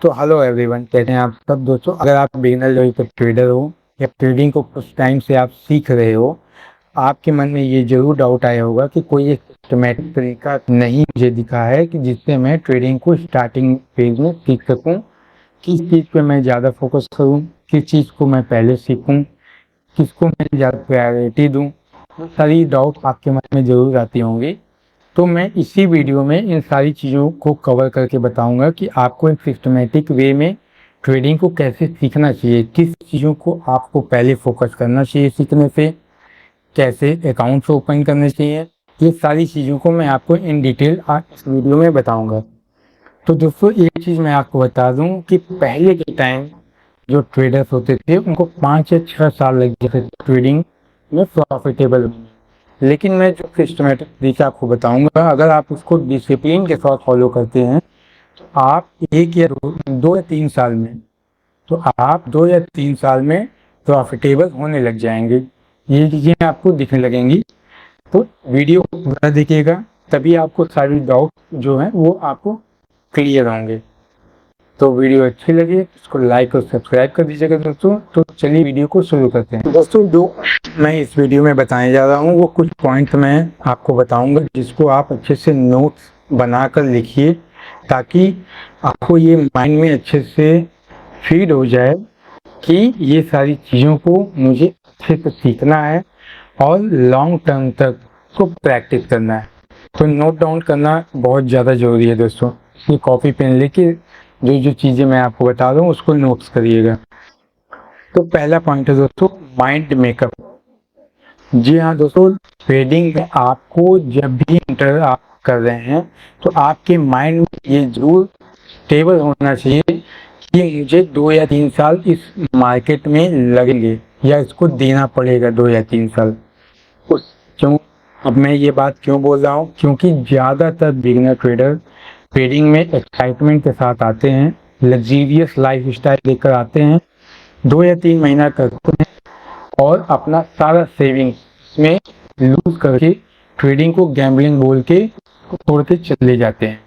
तो hello everyone, कैसे हैं आप सब दोस्तों। अगर आप बिगिनर लेवल पर ट्रेडर हो या ट्रेडिंग को कुछ टाइम से आप सीख रहे हो, आपके मन में ये जरूर डाउट आया होगा कि कोई एक सिस्टमैटिक तरीका नहीं मुझे दिखा है कि जिससे मैं ट्रेडिंग को स्टार्टिंग फेज में सीख सकूं। किस चीज़ पे मैं ज़्यादा फोकस करूं, किस चीज़ को मैं पहले सीखूं, किसको मैं ज़्यादा प्रायोरिटी दूं। सारी डाउट आपके मन में ज़रूर आती होंगी। तो मैं इसी वीडियो में इन सारी चीज़ों को कवर करके बताऊंगा कि आपको एक सिस्टमेटिक वे में ट्रेडिंग को कैसे सीखना चाहिए, किस चीज़ों को आपको पहले फोकस करना चाहिए सीखने से, कैसे अकाउंट्स ओपन करने चाहिए। ये सारी चीज़ों को मैं आपको इन डिटेल आज इस वीडियो में बताऊंगा। तो दोस्तों, एक चीज़ मैं आपको बता दूं कि पहले के टाइम जो ट्रेडर्स होते थे उनको 5 या 6 साल लग जाते थे ट्रेडिंग में प्रॉफिटेबल। लेकिन मैं जो सिस्टमेटिक तरीका आपको बताऊंगा, अगर आप उसको डिसिप्लिन के साथ फॉलो करते हैं तो आप 1 या 2 या 3 साल में आप 2 या 3 साल में प्रॉफिटेबल होने लग जाएंगे। ये चीज़ें आपको दिखने लगेंगी। तो वीडियो को पूरा देखिएगा, तभी आपको सारी डाउट जो है वो आपको क्लियर होंगे। तो वीडियो अच्छी लगी तो इसको लाइक और सब्सक्राइब कर दीजिएगा दोस्तों। तो चलिए वीडियो को शुरू करते हैं। दोस्तों, जो मैं इस वीडियो में बताने जा रहा हूँ वो कुछ पॉइंट मैं आपको बताऊंगा, जिसको आप अच्छे से नोट्स बनाकर लिखिए, ताकि आपको ये माइंड में अच्छे से फीड हो जाए कि ये सारी चीज़ों को मुझे अच्छे से सीखना है और लॉन्ग टर्म तक को प्रैक्टिस करना है। तो नोट डाउन करना बहुत ज़्यादा ज़रूरी है दोस्तों। इसलिए कॉपी पेन लेके जो चीज़ें मैं आपको बता रहा हूँ उसको नोट्स करिएगा। तो पहला पॉइंट है दोस्तों, माइंड मेकअप। जी हाँ दोस्तों, ट्रेडिंग में आपको जब भी इंटर आप कर रहे हैं तो आपके माइंड में ये जरूर स्टेबल होना चाहिए कि मुझे 2 या 3 साल इस मार्केट में लगेंगे या इसको देना पड़ेगा 2 या 3 साल। उस क्यों अब मैं ये बात क्यों बोल रहा हूँ, क्योंकि ज़्यादातर बिगिनर ट्रेडर ट्रेडिंग में एक्साइटमेंट के साथ आते हैं, लग्जीरियस लाइफ स्टाइल लेकर आते हैं, 2 या 3 महीना करते हैं और अपना सारा सेविंग्स में लूज करके ट्रेडिंग को गैम्बलिंग बोल के छोड़ के चले जाते हैं।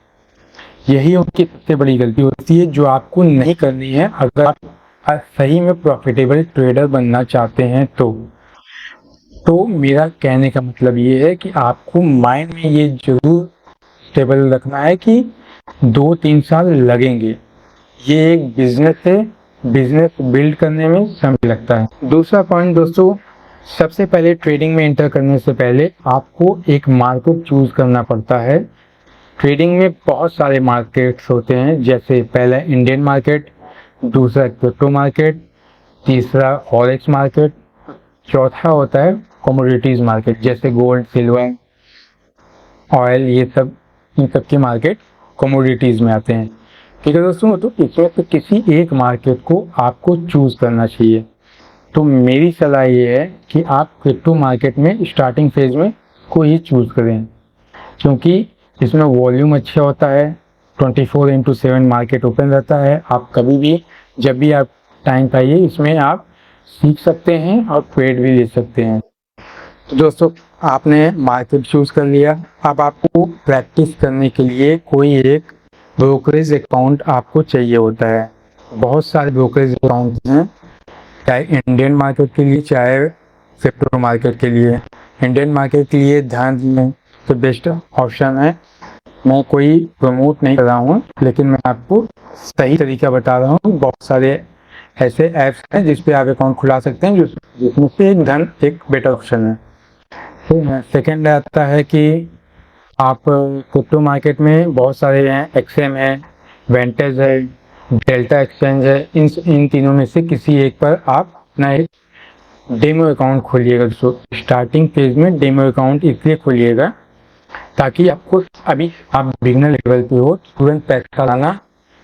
यही उनकी सबसे बड़ी गलती होती है, जो आपको नहीं करनी है अगर आप सही में प्रॉफिटेबल ट्रेडर बनना चाहते हैं। तो मेरा कहने का मतलब ये है कि आपको माइंड में ये जरूर स्टेबल रखना है कि 2-3 साल लगेंगे। ये एक बिजनेस है, बिजनेस बिल्ड करने में समय लगता है। दूसरा पॉइंट दोस्तों, सबसे पहले ट्रेडिंग में एंटर करने से पहले आपको एक मार्केट चूज करना पड़ता है। ट्रेडिंग में बहुत सारे मार्केट्स होते हैं, जैसे पहला इंडियन मार्केट, दूसरा क्रिप्टो मार्केट, तीसरा फॉरेक्स मार्केट, चौथा होता है कमोडिटीज मार्केट, जैसे गोल्ड, सिल्वर, ऑयल, ये सब इन सब के मार्केट कमोडिटीज में आते हैं। ठीक है दोस्तों, तो इसमें से किसी एक मार्केट को आपको चूज करना चाहिए। तो मेरी सलाह ये है कि आप क्रिप्टो मार्केट में स्टार्टिंग फेज में को ही चूज करें, क्योंकि इसमें वॉल्यूम अच्छा होता है, 24/7 मार्केट ओपन रहता है। आप कभी भी जब भी आप टाइम पाइए इसमें आप सीख सकते हैं और ट्रेड भी ले सकते हैं। तो दोस्तों, आपने मार्केट चूज कर लिया। अब आपको प्रैक्टिस करने के लिए कोई एक ब्रोकरेज अकाउंट आपको चाहिए होता है। बहुत सारे ब्रोकरेज अकाउंट हैं, चाहे इंडियन मार्केट के लिए चाहे क्रिप्टो मार्केट के लिए। इंडियन मार्केट के लिए ध्यान दें तो बेस्ट ऑप्शन है। मैं कोई प्रमोट नहीं कर रहा हूँ, लेकिन मैं आपको सही तरीका बता रहा हूँ। बहुत सारे ऐसे ऐप्स हैं जिस पे आप अकाउंट खुला सकते हैं, जिसमें से एक बेटर ऑप्शन है। सेकेंड आता है कि आप क्रिप्टो मार्केट में बहुत सारे हैं, एक्सएम है, वेंटेज है, डेल्टा एक्सचेंज है। इन तीनों में से किसी एक पर आप अपना एक डेमो अकाउंट खोलिएगा। दोस्तों, स्टार्टिंग फेज में डेमो अकाउंट इसलिए खोलिएगा ताकि आपको, अभी आप बिगनर लेवल पे हो, तुरंत पैसा लाना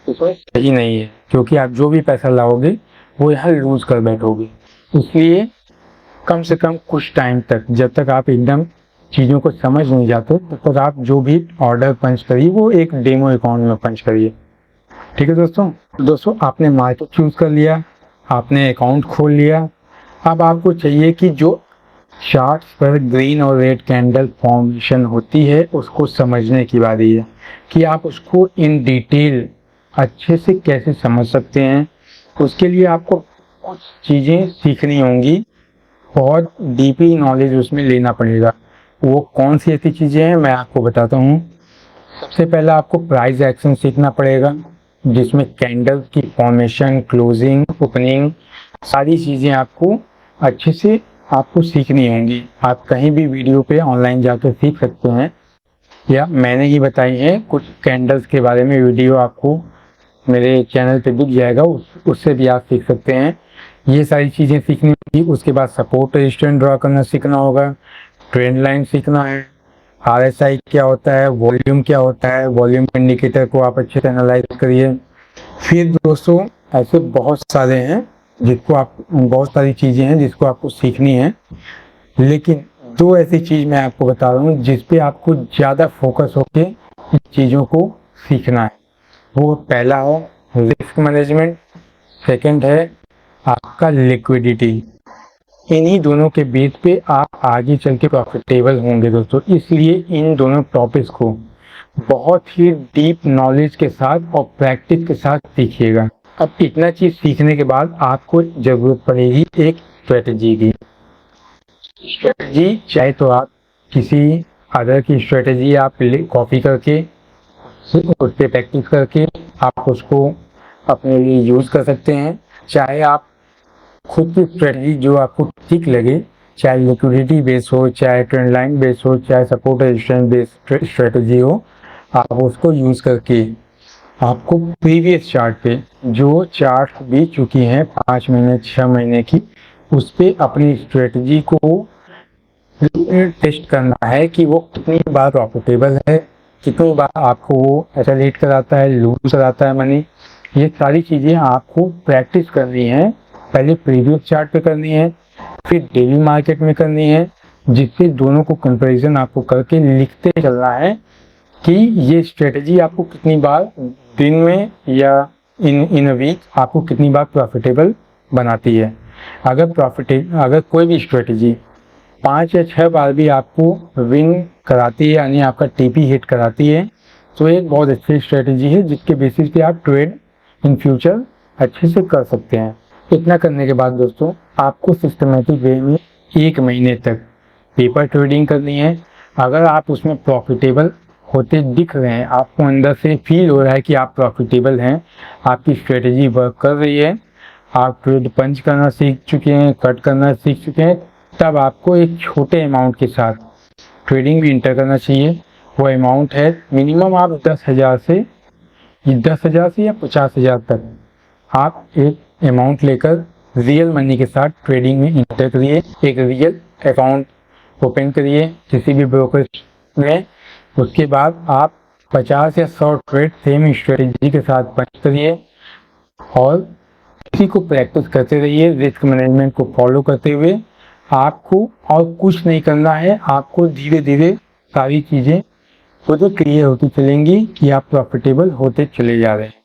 इसमें सही नहीं है, क्योंकि आप जो भी पैसा लाओगे वो यहाँ लूज कर बैठोगे। इसलिए कम से कम कुछ टाइम तक, जब तक आप एकदम चीज़ों को समझ नहीं जाते, तब तक आप जो भी ऑर्डर पंच करिए वो एक डेमो अकाउंट में पंच करिए। ठीक है दोस्तों, आपने मार्केट चूज कर लिया, आपने अकाउंट खोल लिया। अब आपको चाहिए कि जो चार्ट्स पर ग्रीन और रेड कैंडल फॉर्मेशन होती है उसको समझने की बारी है, कि आप उसको इन डिटेल अच्छे से कैसे समझ सकते हैं, उसके लिए आपको कुछ चीज़ें सीखनी होंगी, बहुत डीपली नॉलेज उसमें लेना पड़ेगा। वो कौन सी ऐसी चीज़ें हैं मैं आपको बताता हूँ। सबसे पहले आपको प्राइस एक्शन सीखना पड़ेगा, जिसमें कैंडल की फॉर्मेशन, क्लोजिंग, ओपनिंग, सारी चीज़ें आपको अच्छे से आपको सीखनी होंगी। आप कहीं भी वीडियो पे ऑनलाइन जाकर सीख सकते हैं, या मैंने ही बताई है कुछ कैंडल्स के बारे में वीडियो आपको मेरे चैनल पे दिख जाएगा, उससे भी आप सीख सकते हैं। ये सारी चीज़ें सीखनी होगी। उसके बाद सपोर्ट रेजिस्टेंस ड्रा करना सीखना होगा, ट्रेंड लाइन सीखना है, RSI क्या होता है, वॉल्यूम क्या होता है, वॉल्यूम इंडिकेटर को आप अच्छे से एनालाइज करिए। फिर दोस्तों ऐसे बहुत सारे हैं जिसको आप, बहुत सारी चीज़ें हैं जिसको आपको सीखनी है, लेकिन दो ऐसी चीज़ मैं आपको बता रहा हूँ जिस पे आपको ज़्यादा फोकस होके इन चीज़ों को सीखना है। वो पहला है रिस्क मैनेजमेंट, सेकंड है आपका लिक्विडिटी। इन्हीं दोनों के बेस पे आप आगे चल के प्रॉफिटेबल होंगे दोस्तों, इसलिए इन दोनों टॉपिक्स को बहुत ही डीप नॉलेज के साथ और प्रैक्टिस के साथ सीखिएगा। अब इतना चीज़ सीखने के बाद आपको ज़रूरत पड़ेगी एक स्ट्रेटजी की। स्ट्रेटजी चाहे तो आप किसी अदर की स्ट्रेटजी आप कॉपी करके उस पर प्रैक्टिस करके आप उसको अपने लिए यूज़ कर सकते हैं, चाहे आप खुद की स्ट्रेटजी जो आपको ठीक लगे, चाहे लिक्विडिटी बेस हो, चाहे ट्रेंड लाइन बेस हो, चाहे सपोर्ट रेजिस्टेंस बेस स्ट्रेटजी हो, आप उसको यूज़ करके आपको प्रीवियस चार्ट पे जो चार्ट बीत चुकी हैं 5 महीने 6 महीने की, उस पर अपनी स्ट्रेटजी को टेस्ट करना है कि वो कितनी बार प्रॉफिटेबल है, कितनी बार आपको वो एक्सेलरेट कराता है, लूज कराता है मनी। ये सारी चीज़ें आपको प्रैक्टिस करनी है। पहले प्रीवियस चार्ट पे करनी है, फिर डेली मार्केट में करनी है, जिससे दोनों को कंपैरिजन आपको करके लिखते चलना है कि ये स्ट्रेटजी आपको कितनी बार दिन में या इन अ वीक आपको कितनी बार प्रॉफिटेबल बनाती है। अगर कोई भी स्ट्रेटजी 5 या 6 बार भी आपको विन कराती है, यानी आपका TP हिट कराती है, तो एक बहुत अच्छी स्ट्रेटजी है जिसके बेसिस पे आप ट्रेड इन फ्यूचर अच्छे से कर सकते हैं। इतना करने के बाद दोस्तों आपको सिस्टमेटिक वे में 1 महीने तक पेपर ट्रेडिंग करनी है। अगर आप उसमें प्रॉफिटेबल होते दिख रहे हैं, आपको अंदर से फील हो रहा है कि आप प्रॉफिटेबल हैं, आपकी स्ट्रेटजी वर्क कर रही है, आप ट्रेड पंच करना सीख चुके हैं, कट करना सीख चुके हैं, तब आपको एक छोटे अमाउंट के साथ ट्रेडिंग भी इंटर करना चाहिए। वो अमाउंट है मिनिमम आप 10,000 से या 50,000 तक आप एक अमाउंट लेकर रियल मनी के साथ ट्रेडिंग में इंटर करिए। एक रियल अकाउंट ओपन करिए किसी भी ब्रोकर में। उसके बाद आप 50 या 100 ट्रेड सेम स्ट्रेटजी के साथ पंच करिए और इसी को प्रैक्टिस करते रहिए, रिस्क मैनेजमेंट को फॉलो करते हुए। आपको और कुछ नहीं करना है, आपको धीरे धीरे सारी चीज़ें खुद क्लियर होती चलेंगी कि आप प्रॉफिटेबल होते चले जा रहे हैं।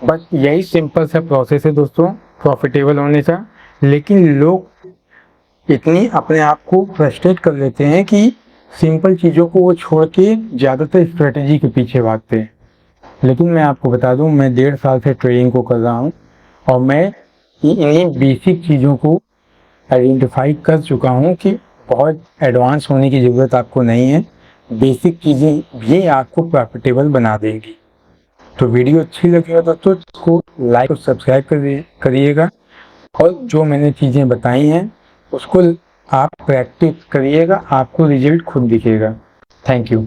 बस यही सिंपल सा प्रोसेस है दोस्तों प्रॉफिटेबल होने का। लेकिन लोग इतनी अपने आप को फ्रस्ट्रेट कर लेते हैं कि सिंपल चीज़ों को वो छोड़ के ज़्यादातर स्ट्रेटजी के पीछे भागते हैं। लेकिन मैं आपको बता दूं, मैं 1.5 साल से ट्रेडिंग को कर रहा हूं और मैं इन्हीं बेसिक चीज़ों को आइडेंटिफाई कर चुका हूं कि बहुत एडवांस होने की ज़रूरत आपको नहीं है, बेसिक चीज़ें भी आपको प्रॉफिटेबल बना देंगी। तो वीडियो अच्छी लगी हो दोस्तों इसको लाइक और सब्सक्राइब करिएगा और जो मैंने चीज़ें बताई हैं उसको आप प्रैक्टिस करिएगा, आपको रिजल्ट खुद दिखेगा। Thank you.